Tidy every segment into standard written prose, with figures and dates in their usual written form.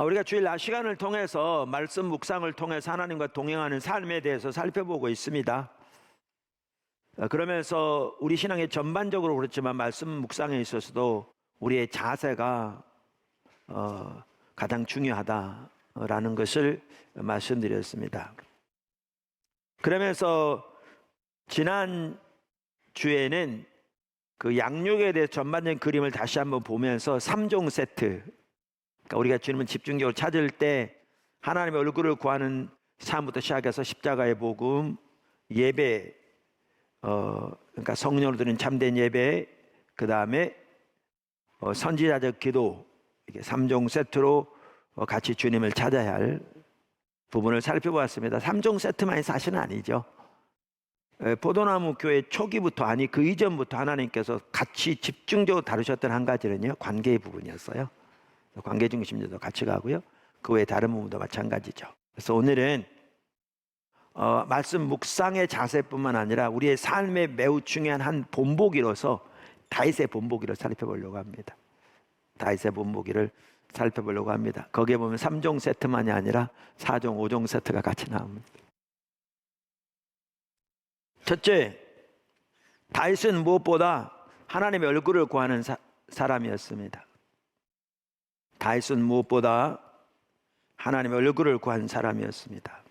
우리가 주일 낮 시간을 통해서 말씀 묵상을 통해서 하나님과 동행하는 삶에 대해서 살펴보고 있습니다. 그러면서 우리 신앙의 전반적으로 그렇지만 말씀 묵상에 있어서도 우리의 자세가 가장 중요하다라는 것을 말씀드렸습니다. 그러면서 지난 주에는 그 양육에 대해 전반적인 그림을 다시 한번 보면서 3종 세트, 그러니까 우리가 주님을 집중적으로 찾을 때 하나님의 얼굴을 구하는 삶부터 시작해서 십자가의 복음, 예배, 그러니까 성령으로 드리는 참된 예배, 그 다음에 선지자적 기도, 이게 3종 세트로 같이 주님을 찾아야 할 부분을 살펴보았습니다. 3종 세트만이 사실은 아니죠. 포도나무 교회 초기부터, 아니 그 이전부터 하나님께서 같이 집중적으로 다루셨던 한 가지는요, 관계의 부분이었어요. 관계 중심도 같이 가고요, 그 외에 다른 부분도 마찬가지죠. 그래서 오늘은 말씀 묵상의 자세뿐만 아니라 우리의 삶의 매우 중요한 한 본보기로서 다윗의 본보기를 살펴보려고 합니다. 다윗의 본보기를 살펴보려고 합니다. 거기에 보면 3종 세트만이 아니라 4종, 5종 세트가 같이 나옵니다. 첫째, 다윗은 무엇보다 하나님의 얼굴을 구하는 사람이었습니다. 다윗은 무엇보다 하나님의 얼굴을 구한 사람이었습니다.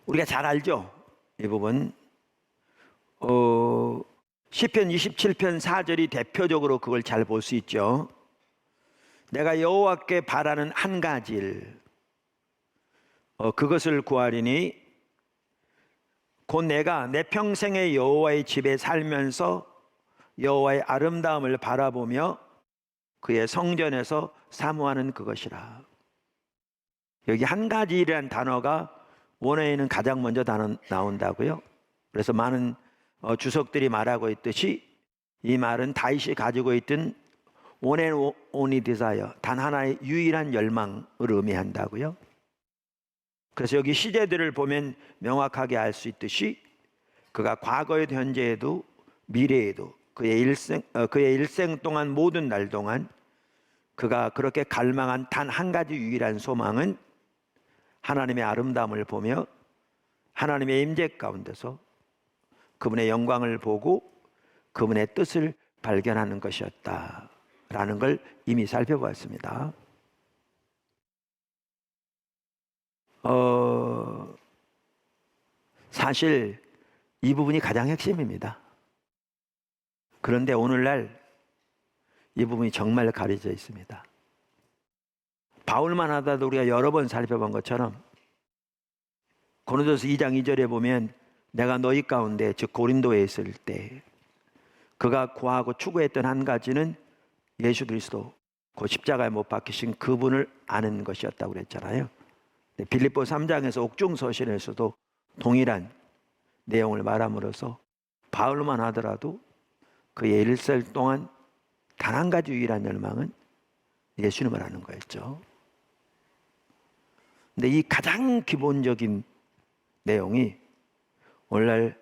우리가 잘 알죠? 이 부분. 시편 27편 4절이 대표적으로 그걸 잘 볼 수 있죠. 내가 여호와께 바라는 한 가지 일, 그것을 구하리니 곧 내가 내 평생의 여호와의 집에 살면서 여호와의 아름다움을 바라보며 그의 성전에서 사모하는 그것이라. 여기 한 가지 일이라는 단어가 원어에는 가장 먼저 나온다고요. 그래서 많은 주석들이 말하고 있듯이 이 말은 다윗이 가지고 있던 one and only desire, 단 하나의 유일한 열망을 의미한다고요. 그래서 여기 시제들을 보면 명확하게 알 수 있듯이 그가 과거에도 현재에도 미래에도 그의 일생 동안 모든 날 동안 그가 그렇게 갈망한 단 한 가지 유일한 소망은 하나님의 아름다움을 보며 하나님의 임재 가운데서 그분의 영광을 보고 그분의 뜻을 발견하는 것이었다라는 걸 이미 살펴보았습니다. 사실 이 부분이 가장 핵심입니다. 그런데 오늘날 이 부분이 정말 가려져 있습니다. 바울만 하다도 우리가 여러 번 살펴본 것처럼 고린도서 2장 2절에 보면 내가 너희 가운데, 즉 고린도에 있을 때 그가 구하고 추구했던 한 가지는 예수 그리스도, 그 십자가에 못 박히신 그분을 아는 것이었다고 그랬잖아요. 빌립보 3장에서 옥중서신에서도 동일한 내용을 말함으로써 바울만 하더라도 그의 일생 동안 단 한 가지 유일한 열망은 예수님을 아는 거였죠. 근데 이 가장 기본적인 내용이 오늘날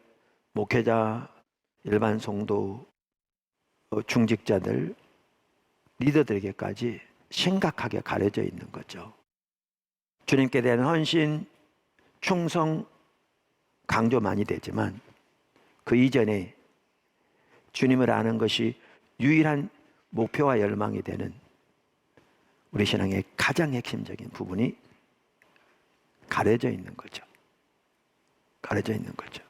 목회자, 일반 성도, 중직자들, 리더들에게까지 심각하게 가려져 있는 거죠. 주님께 대한 헌신, 충성, 강조 많이 되지만 그 이전에 주님을 아는 것이 유일한 목표와 열망이 되는 우리 신앙의 가장 핵심적인 부분이 가려져 있는 거죠. 가려져 있는 거죠.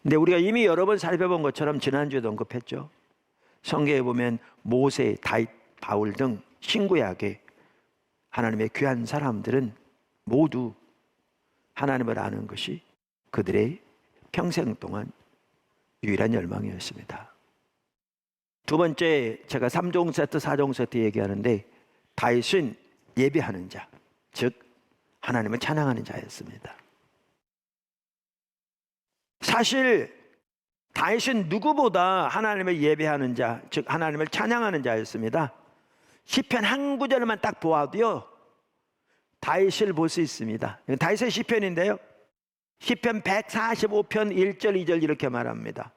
근데 우리가 이미 여러 번 살펴본 것처럼 지난주에도 언급했죠. 성경에 보면 모세, 다윗, 바울 등 신구약의 하나님의 귀한 사람들은 모두 하나님을 아는 것이 그들의 평생 동안 유일한 열망이었습니다. 두 번째, 제가 3종 세트, 4종 세트 얘기하는데 다윗은 예배하는 자, 즉 하나님을 찬양하는 자였습니다. 사실 다윗은 누구보다 하나님을 예배하는 자, 즉 하나님을 찬양하는 자였습니다. 시편 한 구절만 딱 보아도요, 다윗을 볼 수 있습니다. 다윗의 시편인데요, 시편 145편 1절 2절 이렇게 말합니다.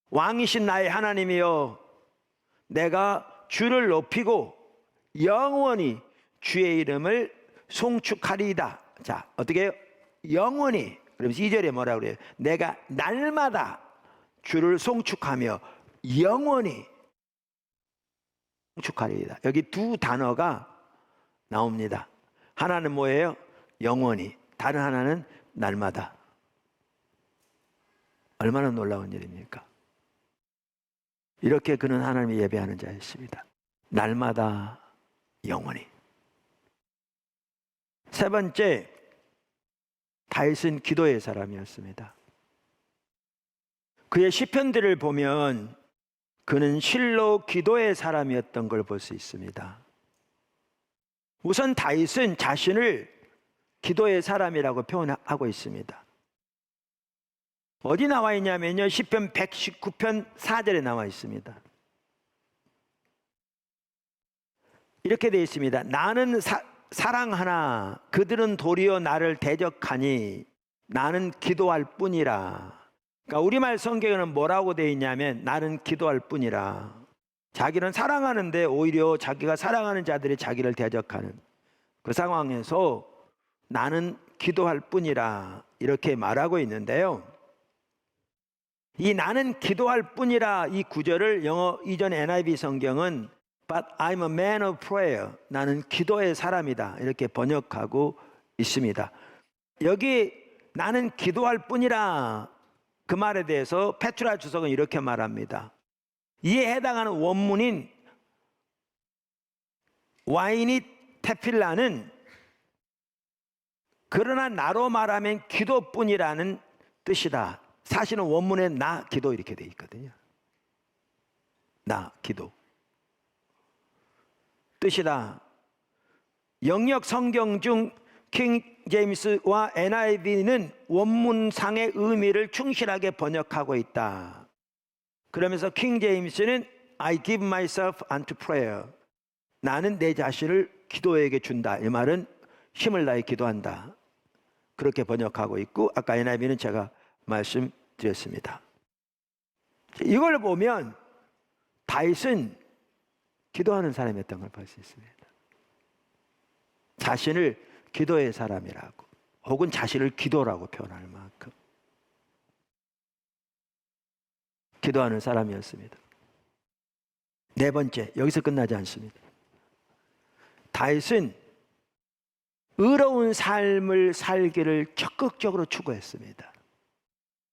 왕이신 나의 하나님이여, 내가 주를 높이고 영원히 주의 이름을 송축하리이다. 자, 어떻게 해요? 영원히. 그러면서 2절에 뭐라 그래요? 내가 날마다 주를 송축하며 영원히 송축하리이다. 여기 두 단어가 나옵니다. 하나는 뭐예요? 영원히. 다른 하나는 날마다. 얼마나 놀라운 일입니까? 이렇게 그는 하나님을 예배하는 자였습니다. 날마다 영원히. 세 번째, 다윗은 기도의 사람이었습니다. 그의 시편들을 보면 그는 실로 기도의 사람이었던 걸 볼 수 있습니다. 우선 다윗은 자신을 기도의 사람이라고 표현하고 있습니다. 어디 나와 있냐면요, 시편 119편 4절에 나와 있습니다. 이렇게 되어 있습니다. 나는 사랑하나 그들은 도리어 나를 대적하니 나는 기도할 뿐이라. 그러니까 우리말 성경에는 뭐라고 되어 있냐면 나는 기도할 뿐이라. 자기는 사랑하는데 오히려 자기가 사랑하는 자들이 자기를 대적하는 그 상황에서 나는 기도할 뿐이라 이렇게 말하고 있는데요. 이 나는 기도할 뿐이라 이 구절을 영어 이전 NIV 성경은 But I'm a man of prayer. 나는 기도의 사람이다. 이렇게 번역하고 있습니다. 여기 나는 기도할 뿐이라 그 말에 대해서 페투라 주석은 이렇게 말합니다. 이에 해당하는 원문인 와이니 테필라는 그러나 나로 말하면 기도뿐이라는 뜻이다. 사실은 원문에 나 기도 이렇게 돼 있거든요. 나 기도 뜻이다. 영역 성경 중 킹 제임스와 NIV는 원문상의 의미를 충실하게 번역하고 있다. 그러면서 킹 제임스는 I give myself unto prayer. 나는 내 자신을 기도에게 준다. 이 말은 힘을 다해 기도한다. 그렇게 번역하고 있고 아까 NIV는 제가 말씀드렸습니다. 이걸 보면 다윗은 기도하는 사람이었던 걸 볼 수 있습니다. 자신을 기도의 사람이라고 혹은 자신을 기도라고 표현할 만큼 기도하는 사람이었습니다. 네 번째, 여기서 끝나지 않습니다. 다윗은 의로운 삶을 살기를 적극적으로 추구했습니다.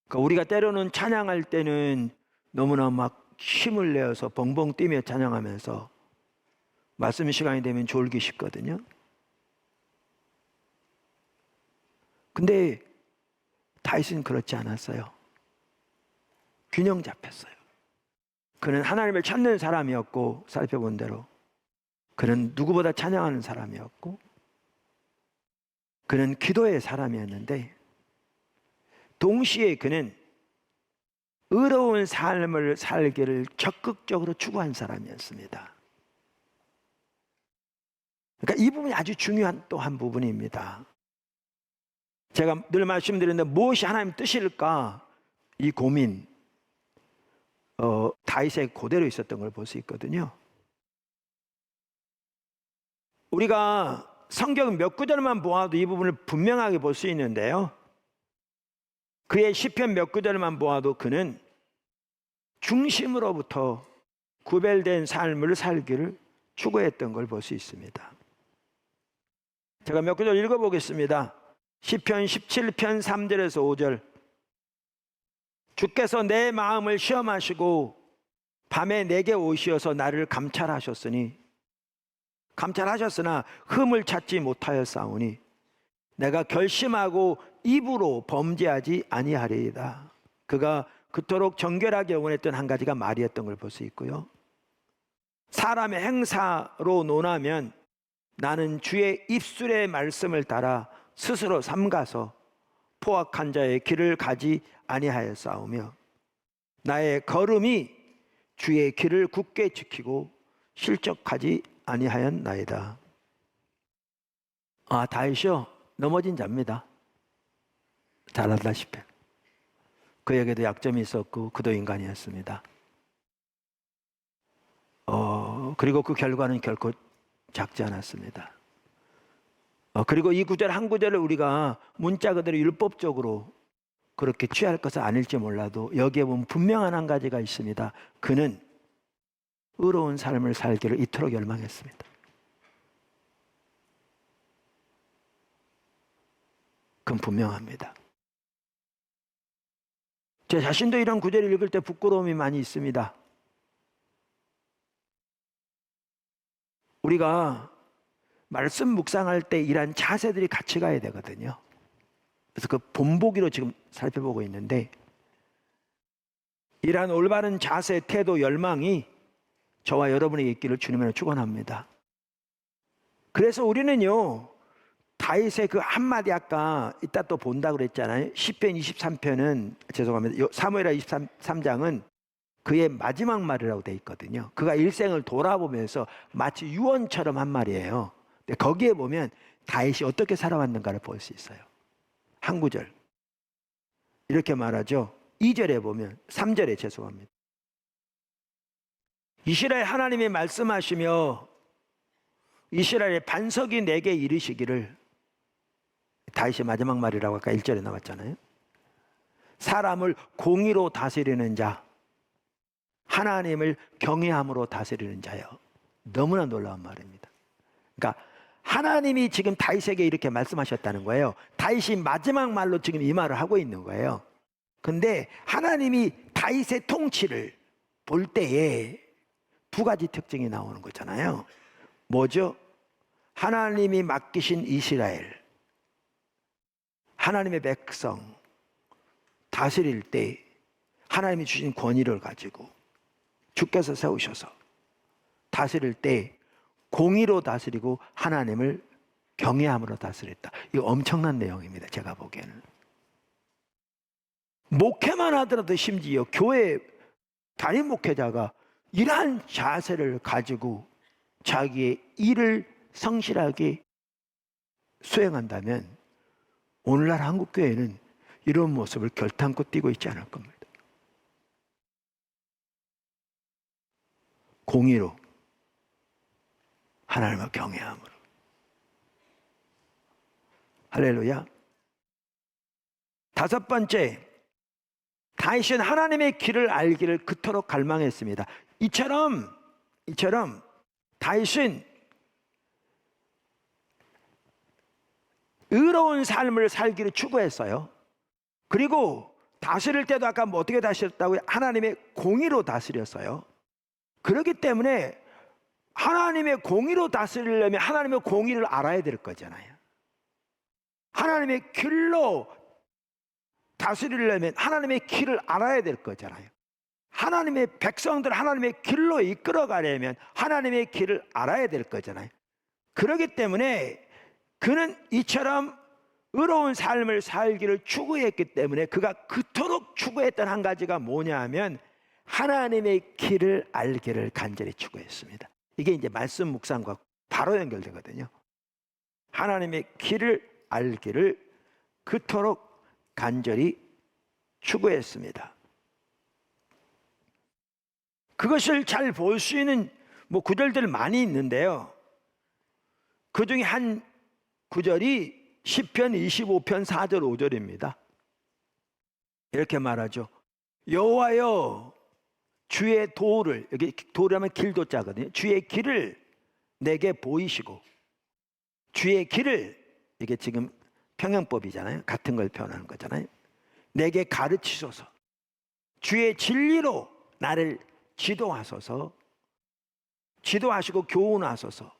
그러니까 우리가 때로는 찬양할 때는 너무나 막 힘을 내어서 벙벙 뛰며 찬양하면서 말씀 시간이 되면 졸기 쉽거든요. 근데 다윗은 그렇지 않았어요. 균형 잡혔어요. 그는 하나님을 찾는 사람이었고 살펴본 대로 그는 누구보다 찬양하는 사람이었고 그는 기도의 사람이었는데 동시에 그는 의로운 삶을 살기를 적극적으로 추구한 사람이었습니다. 그러니까 이 부분이 아주 중요한 또 한 부분입니다. 제가 늘 말씀드렸는데 무엇이 하나님 뜻일까? 이 고민 다윗의 그대로 있었던 걸 볼 수 있거든요. 우리가 성경 몇 구절만 보아도 이 부분을 분명하게 볼 수 있는데요. 그의 시편 몇 구절만 보아도 그는 중심으로부터 구별된 삶을 살기를 추구했던 걸 볼 수 있습니다. 제가 몇 구절 읽어보겠습니다. 시편 17편 3절에서 5절. 주께서 내 마음을 시험하시고 밤에 내게 오시어서 나를 감찰하셨으나 흠을 찾지 못하였사오니 내가 결심하고 입으로 범죄하지 아니하리이다. 그가 그토록 정결하게 원했던 한 가지가 말이었던 걸 볼 수 있고요. 사람의 행사로 논하면 나는 주의 입술의 말씀을 따라 스스로 삼가서 포악한 자의 길을 가지 아니하였사오며 나의 걸음이 주의 길을 굳게 지키고 실족하지 아니하였나이다. 다윗이요 넘어진 자입니다. 잘 알다시피 그에게도 약점이 있었고 그도 인간이었습니다. 그리고 그 결과는 결코 작지 않았습니다. 그리고 이 구절 한 구절을 우리가 문자 그대로 율법적으로 그렇게 취할 것은 아닐지 몰라도 여기에 보면 분명한 한 가지가 있습니다. 그는 의로운 삶을 살기를 이토록 열망했습니다. 그건 분명합니다. 제 자신도 이런 구절을 읽을 때 부끄러움이 많이 있습니다. 우리가 말씀 묵상할 때 이런 자세들이 같이 가야 되거든요. 그래서 그 본보기로 지금 살펴보고 있는데, 이러한 올바른 자세, 태도, 열망이 저와 여러분에게 있기를 주님으로 축원합니다. 그래서 우리는요, 다윗의 그 한마디, 아까 이따 또 본다고 그랬잖아요. 시편 23편은, 죄송합니다, 사무엘하 23장은 그의 마지막 말이라고 돼 있거든요. 그가 일생을 돌아보면서 마치 유언처럼 한 말이에요. 근데 거기에 보면 다윗이 어떻게 살아왔는가를 볼 수 있어요. 한 구절 이렇게 말하죠. 2절에 보면, 3절에 죄송합니다. 이스라엘 하나님이 말씀하시며 이스라엘의 반석이 내게 이르시기를, 다윗의 마지막 말이라고 아까 1절에 나왔잖아요. 사람을 공의로 다스리는 자, 하나님을 경외함으로 다스리는 자요. 너무나 놀라운 말입니다. 그러니까 하나님이 지금 다윗에게 이렇게 말씀하셨다는 거예요. 다윗이 마지막 말로 지금 이 말을 하고 있는 거예요. 근데 하나님이 다윗의 통치를 볼 때에 두 가지 특징이 나오는 거잖아요. 뭐죠? 하나님이 맡기신 이스라엘, 하나님의 백성 다스릴 때 하나님이 주신 권위를 가지고 주께서 세우셔서 다스릴 때 공의로 다스리고 하나님을 경외함으로 다스렸다. 이거 엄청난 내용입니다. 제가 보기에는. 목회만 하더라도 심지어 교회 담임 목회자가 이러한 자세를 가지고 자기의 일을 성실하게 수행한다면 오늘날 한국교회는 이런 모습을 결탄코 띠고 있지 않을 겁니다. 공의로, 하나님을 경외함으로. 할렐루야. 다섯 번째, 다윗은 하나님의 길을 알기를 그토록 갈망했습니다. 이처럼 다윗은 의로운 삶을 살기를 추구했어요. 그리고 다스릴 때도 아까 뭐 어떻게 다스렸다고요? 하나님의 공의로 다스렸어요. 그렇기 때문에 하나님의 공의로 다스리려면 하나님의 공의를 알아야 될 거잖아요. 하나님의 길로 다스리려면 하나님의 길을 알아야 될 거잖아요. 하나님의 백성들 하나님의 길로 이끌어가려면 하나님의 길을 알아야 될 거잖아요. 그렇기 때문에 그는 이처럼 의로운 삶을 살기를 추구했기 때문에 그가 그토록 추구했던 한 가지가 뭐냐 하면 하나님의 길을 알기를 간절히 추구했습니다. 이게 이제 말씀 묵상과 바로 연결되거든요. 하나님의 길을 알기를 그토록 간절히 추구했습니다. 그것을 잘 볼 수 있는 구절들 많이 있는데요. 그 중에 한 구절이 시편 25편 4절 5절입니다. 이렇게 말하죠. 여호와여 주의 도를, 여기 도라면 길도자거든요. 주의 길을 내게 보이시고, 주의 길을, 이게 지금 평형법이잖아요. 같은 걸 표현하는 거잖아요. 내게 가르치소서. 주의 진리로 나를 지도하소서. 지도하시고 교훈하소서.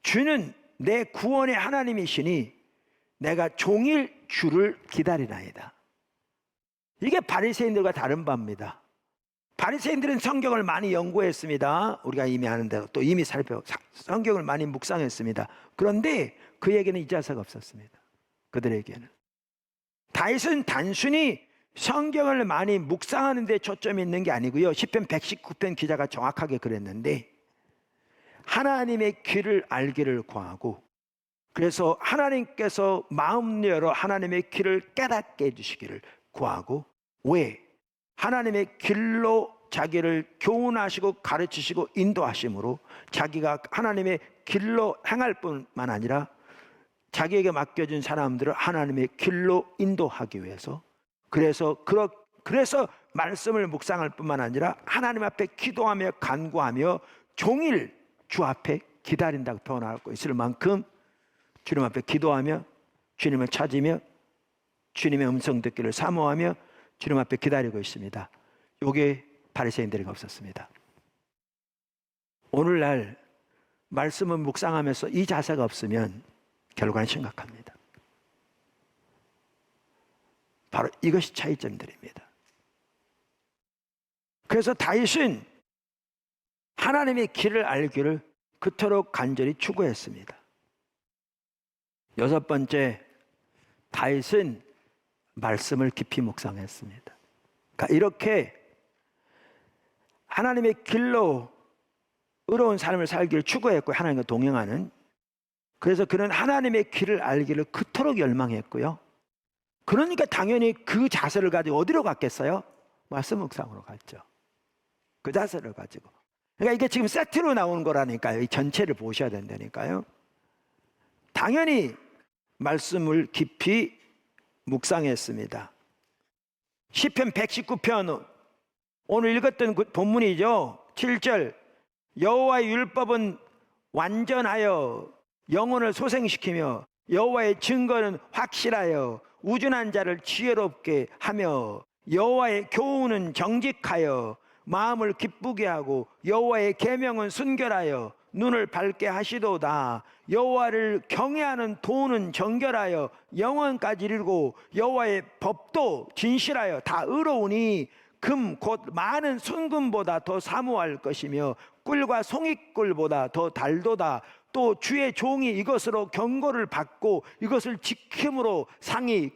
주는 내 구원의 하나님이시니 내가 종일 주를 기다리나이다. 이게 바리새인들과 다른 바입니다. 바리새인들은 성경을 많이 연구했습니다. 우리가 이미 아는 대로 또 이미 성경을 많이 묵상했습니다. 그런데 그에게는 이 자세가 없었습니다. 그들에게는. 다윗은 단순히 성경을 많이 묵상하는 데 초점이 있는 게 아니고요. 시편 119편 기자가 정확하게 그랬는데 하나님의 길을 알기를 구하고, 그래서 하나님께서 마음 열어 하나님의 길을 깨닫게 해주시기를 구하고, 왜? 하나님의 길로 자기를 교훈하시고 가르치시고 인도하심으로 자기가 하나님의 길로 행할 뿐만 아니라 자기에게 맡겨진 사람들을 하나님의 길로 인도하기 위해서, 그래서 말씀을 묵상할 뿐만 아니라 하나님 앞에 기도하며 간구하며 종일 주 앞에 기다린다고 표현하고 있을 만큼 주님 앞에 기도하며 주님을 찾으며 주님의 음성 듣기를 사모하며 주님 앞에 기다리고 있습니다. 이게 바리새인들에게 없었습니다. 오늘날 말씀을 묵상하면서 이 자세가 없으면 결과는 심각합니다. 바로 이것이 차이점들입니다. 그래서 다윗은 하나님의 길을 알기를 그토록 간절히 추구했습니다. 여섯 번째, 다윗은 말씀을 깊이 묵상했습니다. 그러니까 이렇게 하나님의 길로 의로운 삶을 살기를 추구했고 하나님과 동행하는, 그래서 그는 하나님의 길을 알기를 그토록 열망했고요. 그러니까 당연히 그 자세를 가지고 어디로 갔겠어요? 말씀 묵상으로 갔죠. 그 자세를 가지고. 그러니까 이게 지금 세트로 나오는 거라니까요. 이 전체를 보셔야 된다니까요. 당연히 말씀을 깊이 묵상했습니다. 시편 119편 오늘 읽었던 그 본문이죠. 7절, 여호와의 율법은 완전하여 영혼을 소생시키며 여호와의 증거는 확실하여 우준한 자를 지혜롭게 하며 여호와의 교훈은 정직하여 마음을 기쁘게 하고 여호와의 계명은 순결하여 눈을 밝게 하시도다. 여호와를 경외하는 도는 정결하여 영원까지 이르고 여호와의 법도 진실하여 다 의로우니 금 곧 많은 순금보다 더 사모할 것이며 꿀과 송이꿀보다 더 달도다. 또 주의 종이 이것으로 경고를 받고 이것을 지킴으로 상이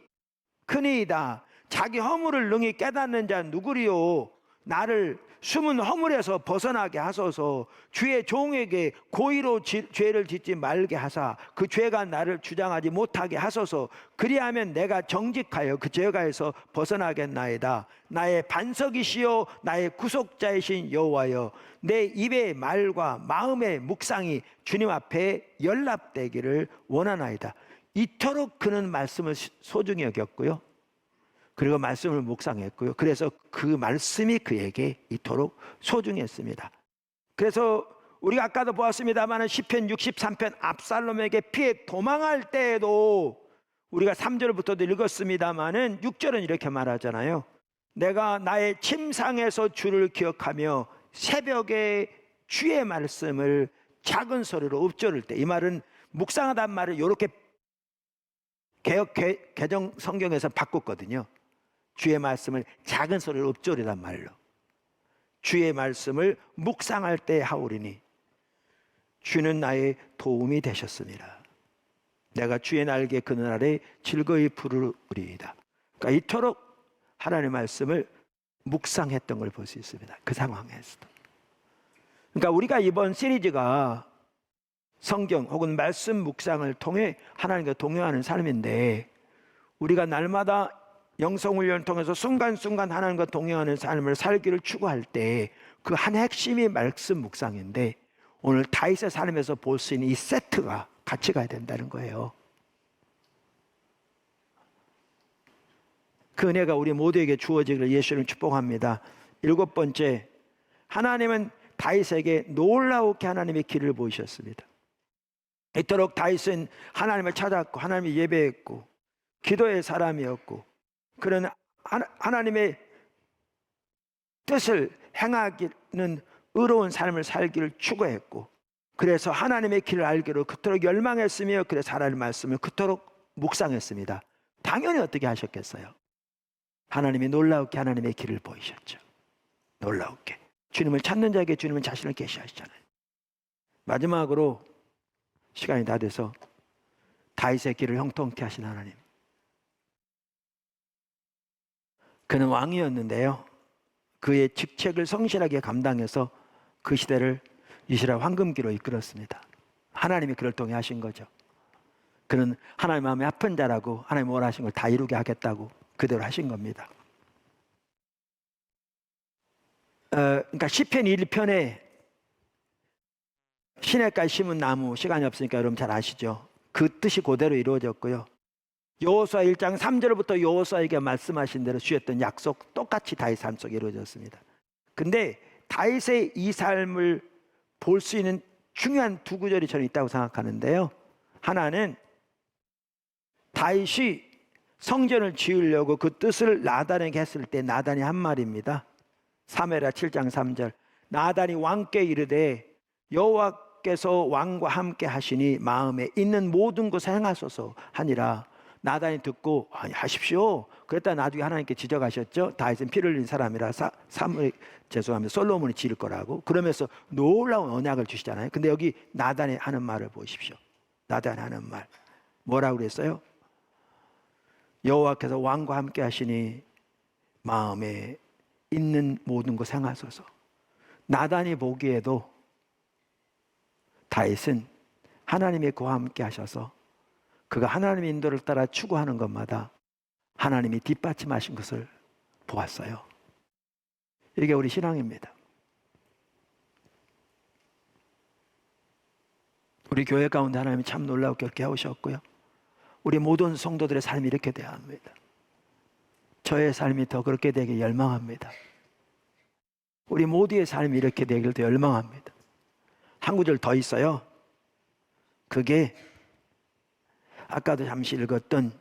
크니이다. 자기 허물을 능히 깨닫는 자 누구리요? 나를 숨은 허물에서 벗어나게 하소서. 주의 종에게 고의로 죄를 짓지 말게 하사 그 죄가 나를 주장하지 못하게 하소서. 그리하면 내가 정직하여 그 죄가에서 벗어나겠나이다. 나의 반석이시요 나의 구속자이신 여호와여, 내 입의 말과 마음의 묵상이 주님 앞에 연락되기를 원하나이다. 이토록 그는 말씀을 소중히 여겼고요, 그리고 말씀을 묵상했고요. 그래서 그 말씀이 그에게 이토록 소중했습니다. 그래서 우리가 아까도 보았습니다만 시편 63편 압살롬에게 피해 도망할 때에도 우리가 3절부터도 읽었습니다만 6절은 이렇게 말하잖아요. 내가 나의 침상에서 주를 기억하며 새벽에 주의 말씀을 작은 소리로 읊조릴 때, 이 말은 묵상하다는 말을 이렇게 개역 개정 성경에서 바꿨거든요. 주의 말씀을 작은 소리로 읊조리란 말로, 주의 말씀을 묵상할 때 하오리니 주는 나의 도움이 되셨습니다. 내가 주의 날개 그늘 아래 즐거이 부르리이다. 그러니까 이토록 하나님의 말씀을 묵상했던 걸 볼 수 있습니다. 그 상황에서도. 그러니까 우리가 이번 시리즈가 성경 혹은 말씀 묵상을 통해 하나님과 동행하는 삶인데, 우리가 날마다 영성훈련을 통해서 순간순간 하나님과 동행하는 삶을 살기를 추구할 때 그 한 핵심이 말씀 묵상인데, 오늘 다윗의 삶에서 볼 수 있는 이 세트가 같이 가야 된다는 거예요. 그 은혜가 우리 모두에게 주어지기를 예수를 축복합니다. 7번째, 하나님은 다윗에게 놀라우게 하나님의 길을 보이셨습니다. 이토록 다윗은 하나님을 찾았고 하나님을 예배했고 기도의 사람이었고, 그런 하나님의 뜻을 행하기는 의로운 삶을 살기를 추구했고, 그래서 하나님의 길을 알기로 그토록 열망했으며, 그래서 하나님의 말씀을 그토록 묵상했습니다. 당연히 어떻게 하셨겠어요? 하나님이 놀라우게 하나님의 길을 보이셨죠. 놀라우게 주님을 찾는 자에게 주님은 자신을 계시하시잖아요. 마지막으로 시간이 다 돼서 다윗의 길을 형통케 하신 하나님, 그는 왕이었는데요, 그의 직책을 성실하게 감당해서 그 시대를 이스라엘 황금기로 이끌었습니다. 하나님이 그를 통해 하신 거죠. 그는 하나님 마음에 아픈 자라고 하나님 원하신 걸 다 이루게 하겠다고 그대로 하신 겁니다. 그러니까 시편 1편에 시냇가에 심은 나무, 시간이 없으니까 여러분 잘 아시죠? 그 뜻이 그대로 이루어졌고요. 여호수아 1장 3절부터 여호수아에게 말씀하신 대로 주셨던 약속 똑같이 다윗 삶 속에 이루어졌습니다. 근데 다윗의 이 삶을 볼 수 있는 중요한 두 구절이 저는 있다고 생각하는데요. 하나는 다윗이 성전을 지으려고 그 뜻을 나단에게 했을 때 나단이 한 말입니다. 사무엘하 7장 3절 나단이 왕께 이르되 여호와께서 왕과 함께 하시니 마음에 있는 모든 것을 행하소서 하니라. 나단이 듣고 아니 하십시오. 그랬다 나중에 하나님께 지적하셨죠. 다윗은 피를 흘린 사람이라 죄송합니다. 솔로몬이 지을 거라고. 그러면서 놀라운 언약을 주시잖아요. 근데 여기 나단이 하는 말을 보십시오. 나단이 하는 말 뭐라고 그랬어요? 여호와께서 왕과 함께 하시니 마음에 있는 모든 것 행하소서. 나단이 보기에도 다윗은 하나님의 그와 함께 하셔서 그가 하나님의 인도를 따라 추구하는 것마다 하나님이 뒷받침하신 것을 보았어요. 이게 우리 신앙입니다. 우리 교회 가운데 하나님이 참 놀랍게 그렇게 해오셨고요. 우리 모든 성도들의 삶이 이렇게 돼야 합니다. 저의 삶이 더 그렇게 되길 열망합니다. 우리 모두의 삶이 이렇게 되길 더 열망합니다. 한 구절 더 있어요. 그게 아까도 잠시 읽었던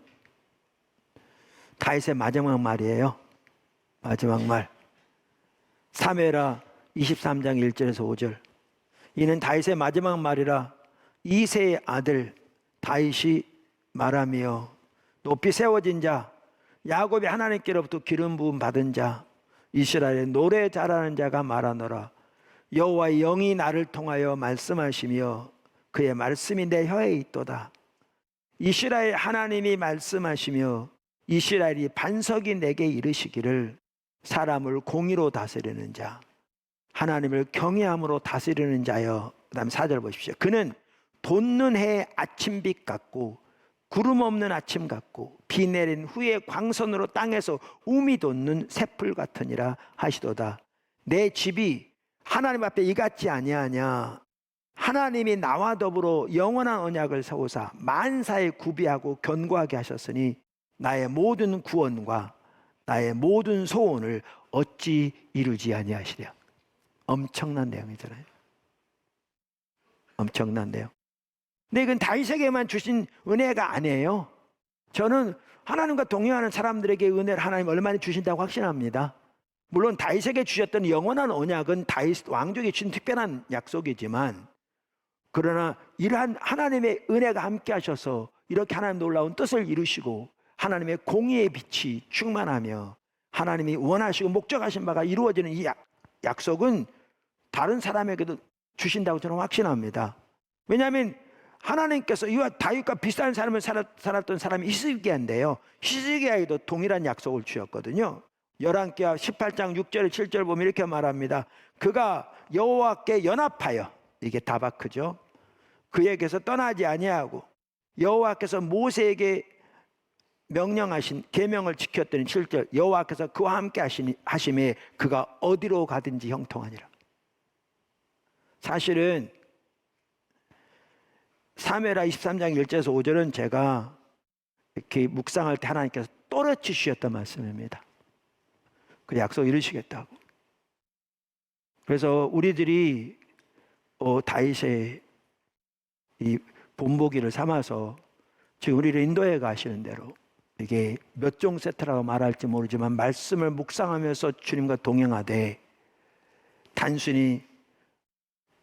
다윗의 마지막 말이에요. 마지막 말. 사무엘하 23장 1절에서 5절. 이는 다윗의 마지막 말이라 이새의 아들 다윗이 말하며 높이 세워진 자 야곱이 하나님께로부터 기름 부음 받은 자 이스라엘의 노래 잘하는 자가 말하노라. 여호와의 영이 나를 통하여 말씀하시며 그의 말씀이 내 혀에 있도다. 이스라엘 하나님이 말씀하시며 이스라엘이 반석이 내게 이르시기를 사람을 공의로 다스리는 자 하나님을 경외함으로 다스리는 자여. 그 다음 4절 보십시오. 그는 돋는 해의 아침빛 같고 구름 없는 아침 같고 비 내린 후에 광선으로 땅에서 움이 돋는 새풀 같으니라 하시도다. 내 집이 하나님 앞에 이같지 아니하냐. 하나님이 나와 더불어 영원한 언약을 세우사 만사에 구비하고 견고하게 하셨으니 나의 모든 구원과 나의 모든 소원을 어찌 이루지 아니하시랴. 엄청난 내용이잖아요. 엄청난 내용. 근데 이건 다윗에게만 주신 은혜가 아니에요. 저는 하나님과 동행하는 사람들에게 은혜를 하나님 얼마나 주신다고 확신합니다. 물론 다윗에게 주셨던 영원한 언약은 다윗 왕족에 주신 특별한 약속이지만 그러나 이러한 하나님의 은혜가 함께 하셔서 이렇게 하나님 놀라운 뜻을 이루시고 하나님의 공의의 빛이 충만하며 하나님이 원하시고 목적하신 바가 이루어지는 이 약속은 다른 사람에게도 주신다고 저는 확신합니다. 왜냐하면 하나님께서 이와 다윗과 비슷한 삶을 살았던 사람이 히스기야인데요. 히스기야에도 동일한 약속을 주셨거든요. 열왕기하 18장 6절 7절 보면 이렇게 말합니다. 그가 여호와께 연합하여, 이게 다바크죠. 그에게서 떠나지 아니하고 여호와께서 모세에게 명령하신 계명을 지켰더니 7절 여호와께서 그와 함께 하심에 그가 어디로 가든지 형통하니라. 사실은 사무엘하 23장 1절에서 5절은 제가 이렇게 묵상할 때 하나님께서 또렷이 주셨던 말씀입니다. 그 약속 이루시겠다고. 그래서 우리들이 다윗의 이 본보기를 삼아서 지금 우리를 인도해 가시는 대로 이게 몇 종 세트라고 말할지 모르지만 말씀을 묵상하면서 주님과 동행하되 단순히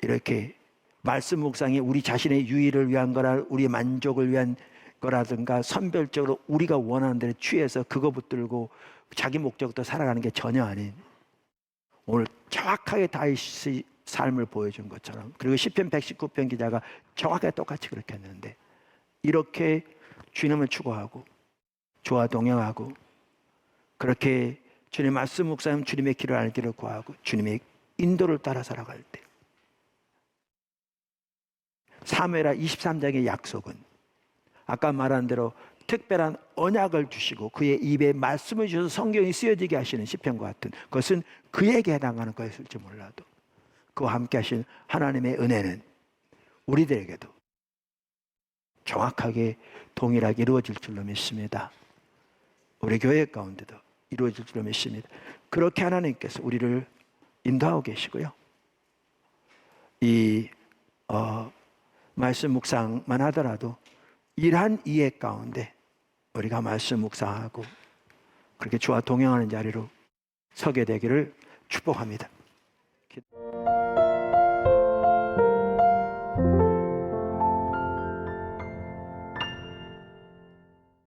이렇게 말씀 묵상이 우리 자신의 유의를 위한 거라 우리의 만족을 위한 거라든가 선별적으로 우리가 원하는 대로 취해서 그거 붙들고 자기 목적도 살아가는 게 전혀 아닌 오늘 정확하게 다윗의 삶을 보여준 것처럼 그리고 시편 119편 기자가 정확하게 똑같이 그렇게 했는데 이렇게 주님을 추구하고 주와 동행하고 그렇게 주님 말씀 묵상하면 주님의 길을 알기를 구하고 주님의 인도를 따라 살아갈 때 사무엘하 23장의 약속은 아까 말한 대로 특별한 언약을 주시고 그의 입에 말씀을 주셔서 성경이 쓰여지게 하시는 시편과 같은 것은 그에게 해당하는 것일지 몰라도 그와 함께 하신 하나님의 은혜는 우리들에게도 정확하게 동일하게 이루어질 줄로 믿습니다. 우리 교회 가운데도 이루어질 줄로 믿습니다. 그렇게 하나님께서 우리를 인도하고 계시고요. 이 말씀 묵상만 하더라도 이러한 이해 가운데 우리가 말씀 묵상하고 그렇게 주와 동행하는 자리로 서게 되기를 축복합니다.